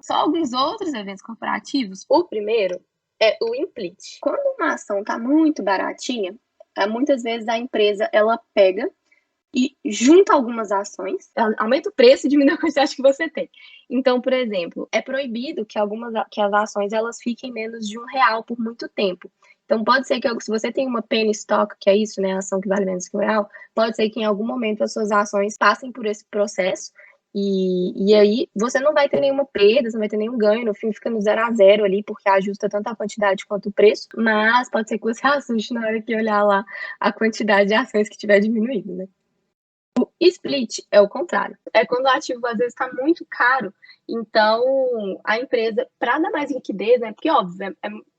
só alguns outros eventos corporativos. O primeiro é o implit. Quando uma ação está muito baratinha, muitas vezes a empresa ela pega e junta algumas ações, aumenta o preço e diminui a quantidade que você tem. Então, por exemplo, é proibido que as ações elas fiquem menos de R$ 1 por muito tempo. Então, pode ser que se você tem uma penny stock, que é isso, né, a ação que vale menos que R$ 1, pode ser que em algum momento as suas ações passem por esse processo e aí você não vai ter nenhuma perda, você não vai ter nenhum ganho, no fim fica no 0 a 0 ali, porque ajusta tanto a quantidade quanto o preço, mas pode ser que você assuste na hora que olhar lá a quantidade de ações que tiver diminuído, né? O split é o contrário. É quando o ativo às vezes está muito caro, então a empresa, para dar mais liquidez, né? Porque, óbvio,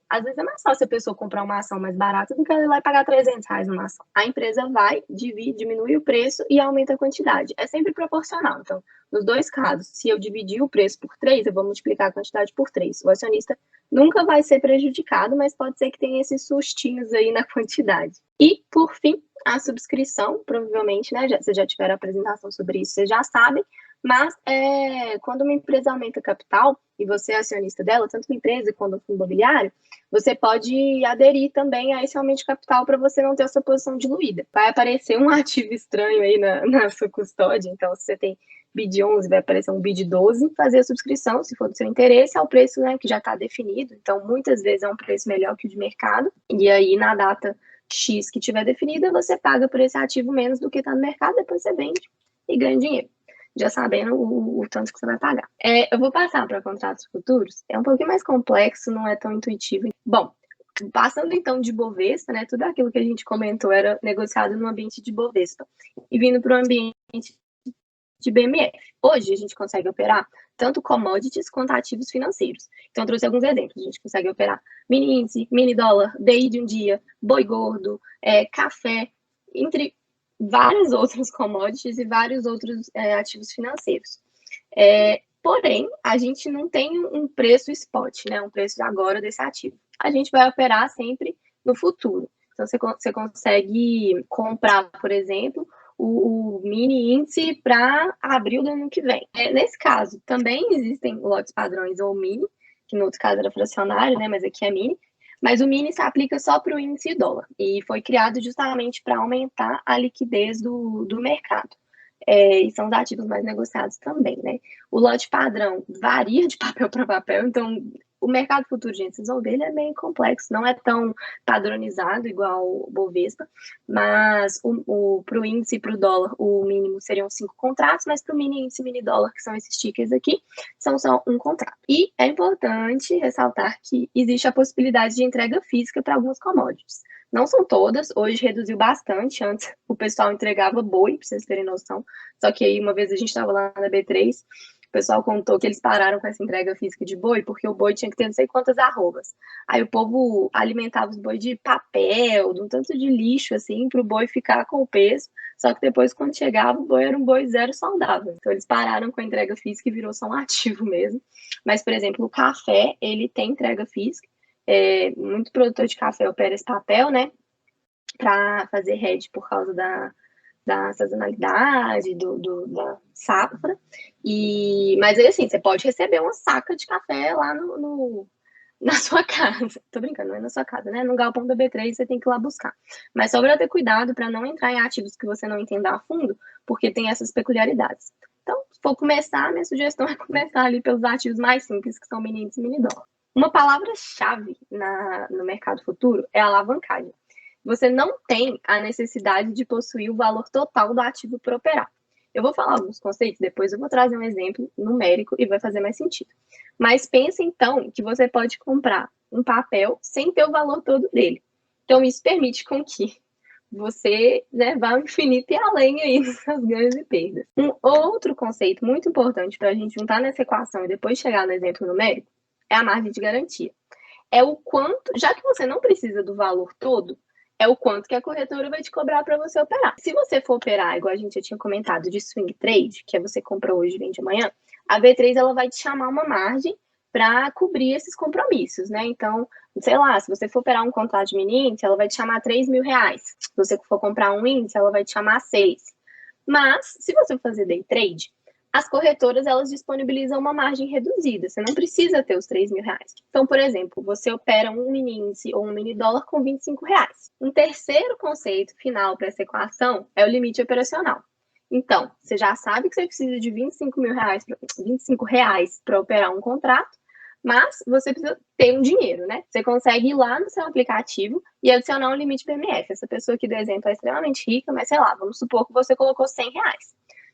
às vezes é mais fácil a pessoa comprar uma ação mais barata do que ela ir lá e pagar R$ 300 numa ação. A empresa vai, diminui o preço e aumenta a quantidade. É sempre proporcional. Então, nos dois casos, se eu dividir o preço por 3, eu vou multiplicar a quantidade por 3. O acionista nunca vai ser prejudicado, mas pode ser que tenha esses sustinhos aí na quantidade. E, por fim, a subscrição, provavelmente, né? Vocês já tiveram apresentação sobre isso, vocês já sabem, mas quando uma empresa aumenta capital e você é acionista dela, tanto uma empresa quanto um fundo imobiliário, você pode aderir também a esse aumento de capital para você não ter a sua posição diluída. Vai aparecer um ativo estranho aí na sua custódia, então se você tem BID 11, vai aparecer um BID 12, fazer a subscrição, se for do seu interesse, ao preço, né, que já está definido, então muitas vezes é um preço melhor que o de mercado, e aí na data X que tiver definida, você paga por esse ativo menos do que está no mercado, depois você vende e ganha dinheiro, já sabendo o tanto que você vai pagar. Eu vou passar para contratos futuros, é um pouquinho mais complexo, não é tão intuitivo. Bom, passando então de Bovespa, né, tudo aquilo que a gente comentou era negociado no ambiente de Bovespa, e vindo para o ambiente de BMF. Hoje a gente consegue operar tanto commodities quanto ativos financeiros. Então, eu trouxe alguns exemplos. A gente consegue operar mini índice, mini dólar, DI de um dia, boi gordo, café, entre vários outros commodities e vários outros ativos financeiros. Porém, a gente não tem um preço spot, né, um preço agora desse ativo. A gente vai operar sempre no futuro. Então, você consegue comprar, por exemplo, o mini índice para abril do ano que vem. Nesse caso, também existem lotes padrões ou mini, que no outro caso era fracionário, né, mas aqui é mini, mas o mini se aplica só para o índice dólar e foi criado justamente para aumentar a liquidez do mercado. E são os ativos mais negociados também, né? O lote padrão varia de papel para papel, então o mercado futuro de decisão dele é bem complexo, não é tão padronizado igual o Bovespa, mas para o índice e para o dólar, o mínimo seriam 5 contratos, mas para o mini índice e mini dólar, que são esses tickers aqui, são só um contrato. E é importante ressaltar que existe a possibilidade de entrega física para algumas commodities. Não são todas, hoje reduziu bastante, antes o pessoal entregava boi, para vocês terem noção, só que aí uma vez a gente estava lá na B3, o pessoal contou que eles pararam com essa entrega física de boi, porque o boi tinha que ter não sei quantas arrobas. Aí o povo alimentava os boi de papel, de um tanto de lixo, assim, para o boi ficar com o peso, só que depois, quando chegava, o boi era um boi zero saudável. Então eles pararam com a entrega física e virou só um ativo mesmo. Mas, por exemplo, o café, ele tem entrega física, muito produtor de café opera esse papel, né, para fazer hedge por causa da sazonalidade, da safra, mas aí assim, você pode receber uma saca de café lá na sua casa, tô brincando, não é na sua casa, né, no galpão da B3 você tem que ir lá buscar, mas só para ter cuidado para não entrar em ativos que você não entenda a fundo, porque tem essas peculiaridades. Então, se for começar, minha sugestão é começar ali pelos ativos mais simples, que são mini índice e mini dólar. Uma palavra-chave no mercado futuro é alavancagem. Você não tem a necessidade de possuir o valor total do ativo para operar. Eu vou falar alguns conceitos, depois eu vou trazer um exemplo numérico e vai fazer mais sentido. Mas pense, então, que você pode comprar um papel sem ter o valor todo dele. Então, isso permite com que você, né, vá ao infinito e além aí dos seus ganhos e perdas. Um outro conceito muito importante para a gente juntar nessa equação e depois chegar no exemplo numérico é a margem de garantia. É o quanto, já que você não precisa do valor todo, é o quanto que a corretora vai te cobrar para você operar. Se você for operar, igual a gente já tinha comentado, de swing trade, que é você compra hoje e vende amanhã, a B3 ela vai te chamar uma margem para cobrir esses compromissos, né? Então, sei lá, se você for operar um contrato de mini índice, ela vai te chamar R$ 3.000. Se você for comprar um índice, ela vai te chamar 6. Mas, se você for fazer day trade, as corretoras, elas disponibilizam uma margem reduzida. Você não precisa ter os R$3.000. Então, por exemplo, você opera um mini índice ou um mini dólar com R$25. Um terceiro conceito final para essa equação é o limite operacional. Então, você já sabe que você precisa de R$25 para operar um contrato, mas você precisa ter um dinheiro, né? Você consegue ir lá no seu aplicativo e adicionar um limite PMF. Essa pessoa aqui do exemplo é extremamente rica, mas sei lá, vamos supor que você colocou R$100.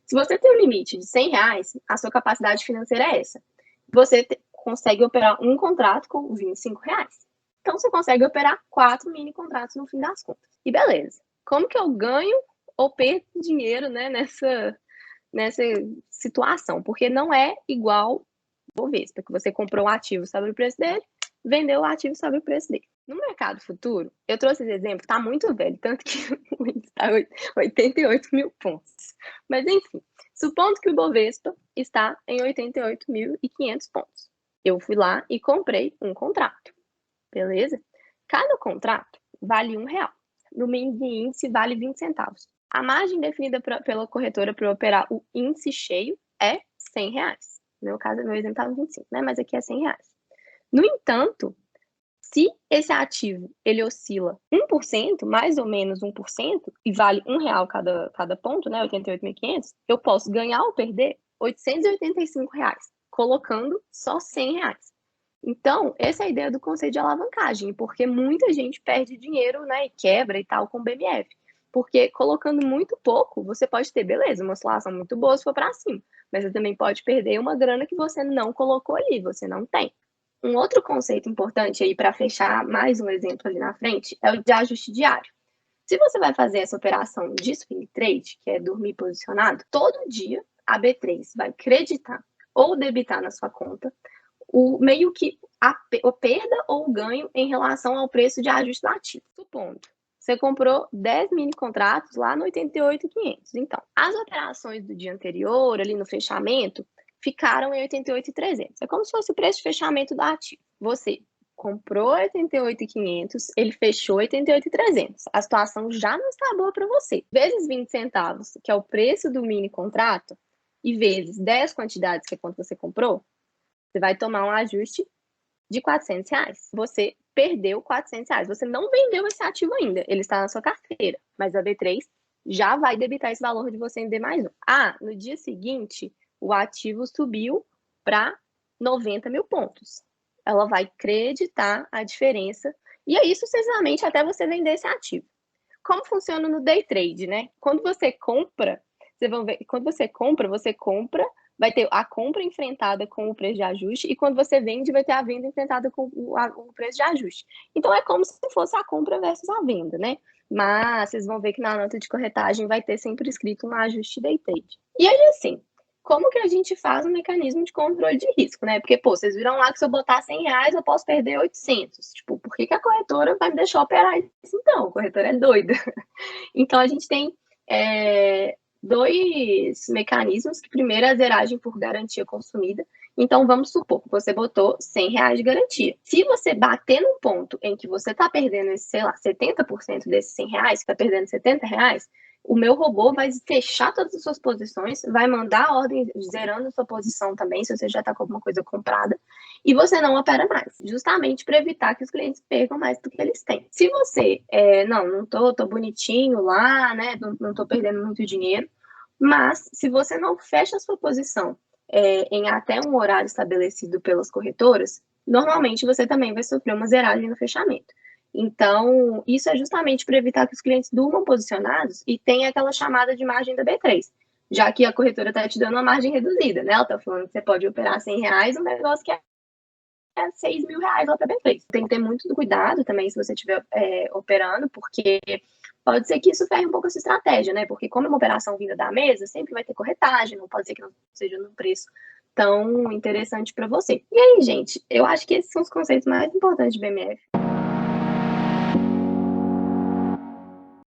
Se você tem um limite de R$100, a sua capacidade financeira é essa. Você consegue operar um contrato com R$25. Então, você consegue operar 4 mini contratos no fim das contas. E beleza. Como que eu ganho ou perco dinheiro, né, nessa situação? Porque não é igual Bovespa, que você comprou um ativo, sabe o preço dele, vendeu o ativo, sabe o preço dele. No mercado futuro, eu trouxe esse exemplo, tá muito velho, tanto que o índice está 88 mil pontos. Mas enfim, supondo que o Bovespa está em 88.500 pontos. Eu fui lá e comprei um contrato, beleza? Cada contrato vale R$1. No mini índice vale 20 centavos. A margem definida pela corretora para operar o índice cheio é R$100. No meu caso, meu exemplo estava 25, né? Mas aqui é R$100. No entanto, se esse ativo ele oscila 1%, mais ou menos 1%, e vale R$1 cada ponto, né? 88.500, eu posso ganhar ou perder R$885, colocando só R$100. Então, essa é a ideia do conceito de alavancagem, porque muita gente perde dinheiro, né, e quebra e tal com o BMF. Porque colocando muito pouco, você pode ter, beleza, uma oscilação muito boa se for para cima, mas você também pode perder uma grana que você não colocou ali, você não tem. Um outro conceito importante aí para fechar mais um exemplo ali na frente é o de ajuste diário. Se você vai fazer essa operação de swing trade, que é dormir posicionado, todo dia a B3 vai creditar ou debitar na sua conta meio que a perda ou o ganho em relação ao preço de ajuste do ativo. Supondo, você comprou 10 mini contratos lá no 88.500. Então, as operações do dia anterior, ali no fechamento, ficaram em 88.300. É como se fosse o preço de fechamento do ativo. Você comprou 88.500, ele fechou 88.300. A situação já não está boa para você. Vezes 20 centavos, que é o preço do mini contrato, e vezes 10 quantidades, que é quanto você comprou, você vai tomar um ajuste de R$400. Você perdeu R$400. Você não vendeu esse ativo ainda. Ele está na sua carteira. Mas a B3 já vai debitar esse valor de você em D mais um. No dia seguinte, o ativo subiu para 90 mil pontos. Ela vai creditar a diferença. E aí, sucessivamente, até você vender esse ativo. Como funciona no day trade, né? Quando você compra, você compra, vai ter a compra enfrentada com o preço de ajuste, e quando você vende, vai ter a venda enfrentada com o preço de ajuste. Então, é como se fosse a compra versus a venda, né? Mas vocês vão ver que na nota de corretagem vai ter sempre escrito um ajuste day trade. E aí, assim, como que a gente faz um mecanismo de controle de risco, né? Porque, pô, vocês viram lá que se eu botar R$100, eu posso perder 800. Tipo, por que a corretora vai me deixar operar isso então? A corretora é doida. Então, a gente tem dois mecanismos, que primeiro é a zeragem por garantia consumida. Então, vamos supor que você botou R$100 de garantia. Se você bater num ponto em que você está perdendo, sei lá, 70% desses R$100, está perdendo R$70, o meu robô vai fechar todas as suas posições, vai mandar a ordem zerando a sua posição também, se você já está com alguma coisa comprada, e você não opera mais, justamente para evitar que os clientes percam mais do que eles têm. Se você, não tô bonitinho lá, né, não tô perdendo muito dinheiro, mas se você não fecha a sua posição em até um horário estabelecido pelas corretoras, normalmente você também vai sofrer uma zeragem no fechamento. Então, isso é justamente para evitar que os clientes durmam posicionados e tenha aquela chamada de margem da B3, já que a corretora está te dando uma margem reduzida, né? Ela está falando que você pode operar R$100, um negócio que é R$6.000 lá para B3. Tem que ter muito cuidado também se você estiver operando, porque pode ser que isso ferre um pouco essa estratégia, né? Porque como é uma operação vinda da mesa, sempre vai ter corretagem, não pode ser que não seja no preço tão interessante para você. E aí, gente, eu acho que esses são os conceitos mais importantes de BMF.